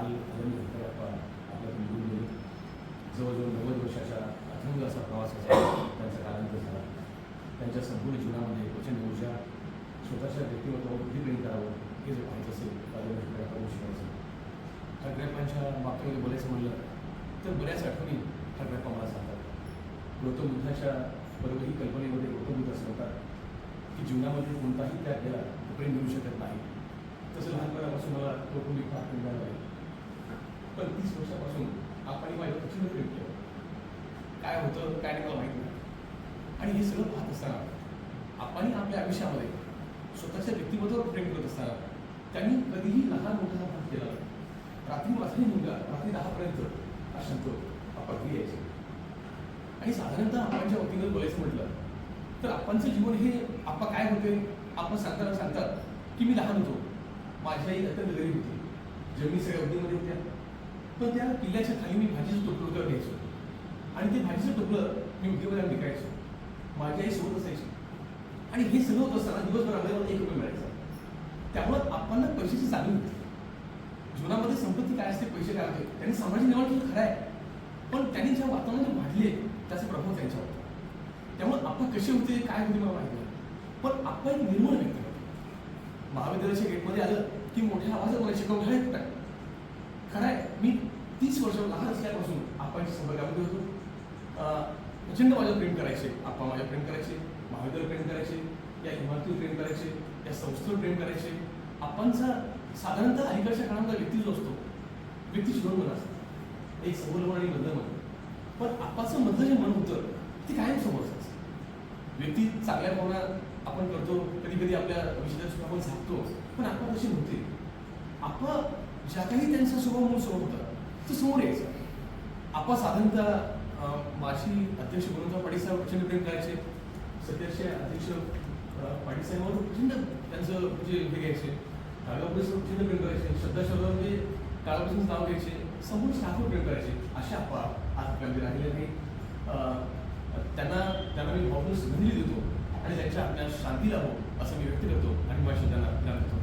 काल आदरणीय बाप्पा आपल्यातून निघून गेले. जवळजवळ 90 वर्षाच्या अथंग असा प्रवासाचा त्यांचा कालांतर झाला. त्यांच्या संपूर्ण जीवनामध्ये प्रचंड ऊर्जा, स्वतःच्या व्यक्तिमत्वावर किती प्रेम करावं हे जर पाहायचं असेल तर आदरणीय ठाकरेंना शिकायचं. ठाकरेंच्या बाबतीमध्ये बोलायचं म्हणलं तर बऱ्याच आठवणी ठाकरे मला सांगतात. गौतम बुद्धाच्या बरोबर ही कल्पनेमध्ये गौतम बुद्ध असं म्हणतात की जीवनामध्ये कोणताही त्याग केला तर प्रेम मिळू शकत नाही. तसं लहानपणापासून मला कौटुंबिक फार प्रेम मिळालं आहे. पण 30 वर्षापासून आपण माझ्या प्रचंड प्रेम केलं. काय होतं काय नाही मला माहिती नाही. आणि हे सगळं पाहत असताना आपण आपल्या आयुष्यामध्ये स्वतःच्या व्यक्तिमत्वावर प्रेम करत असताना त्यांनी कधीही लहान मोठा भाग केला. रात्री वाजली मुलगा रात्री 10पर्यंत अशांत आपण घरी यायचे. आणि साधारणतः आपणच्या वतीनं बोलायचं म्हटलं तर आपणचं जीवन हे आपण काय होते आपण सांगतात की मी लहान होतो, माझी आई अत्यंत गरीब होती, जमिनी सगळ्या उद्योगमध्ये होत्या, पण त्या किल्ल्याच्या खाली मी भाजीचं टोपलं करत घ्यायचो आणि ते भाजीचं टोपलं मी उद्योगाला विकायचो. माझी आई सोबत असायची आणि हे सगळं होत असताना दिवसभर आपल्याला 1 रुपये मिळायचा. त्यामुळं आपण पैशाची जाणीव होती. जीवनामध्ये संपत्ती काय असते, पैसे काय होते, त्यांनी समाजाची निवड केली खरं आहे, पण त्यांनी ज्या वातावरणात वाढले त्याचा प्रभाव त्यांच्यावर होता. त्यामुळे आपण कसे होते काय होते मला माहिती नाही, पण आपण एक निर्मळ व्यक्ती होतो. महाविद्यालयाच्या गेटमध्ये आलं की मोठ्या आवाजात मला शिकवून घ्यायला कुठं आहे. खरं आहे, मी 30 वर्ष लहान असल्यापासून आपणच्या संपर्कामध्ये होतो. प्रचंड माझ्या प्रेम करायचे, आपण माझ्या प्रेम करायचे, महाविद्यालय प्रेम करायचे, या इमारतीवर प्रेम करायचे, या संस्थेवर प्रेम करायचे. आपणचा साधारणतः अलीकडच्या काळामध्ये व्यक्ती जो असतो व्यक्तीची 2 मन असतात, एक समोर मन आणि मधलं मन. पण आपाचं मधलं जे मन होतं ते कायम समोर असायचं. व्यक्ती चांगल्या भावना आपण करतो, कधी कधी आपल्या विषयात आपण झाकतो, पण आपण तशी नव्हते. आपण ज्या काही त्यांचा स्वभाव म्हणून समोर होता तो समोर यायचा. आपण साधारणतः माझी अध्यक्ष गुरुदास पाटील साहेब प्रचंड प्रेम करायचे. सध्याचे अध्यक्ष पाटील साहेबांवर प्रचंड त्यांचं म्हणजे हे घ्यायचे. काळगावकर प्रचंड प्रेम करायचे. श्रद्धा शब्दावर म्हणजे काळापासून नाव घ्यायचे. संपूर्ण स्टाफवर प्रेम करायचे. असे आपण आज आपल्यामध्ये राहिले नाही. त्यांना मी भावपूर्ण श्रद्धांजली देतो आणि त्यांच्या आपल्या शांती लाभो असं मी व्यक्त करतो आणि माझ्या शब्दांना विराम देतो.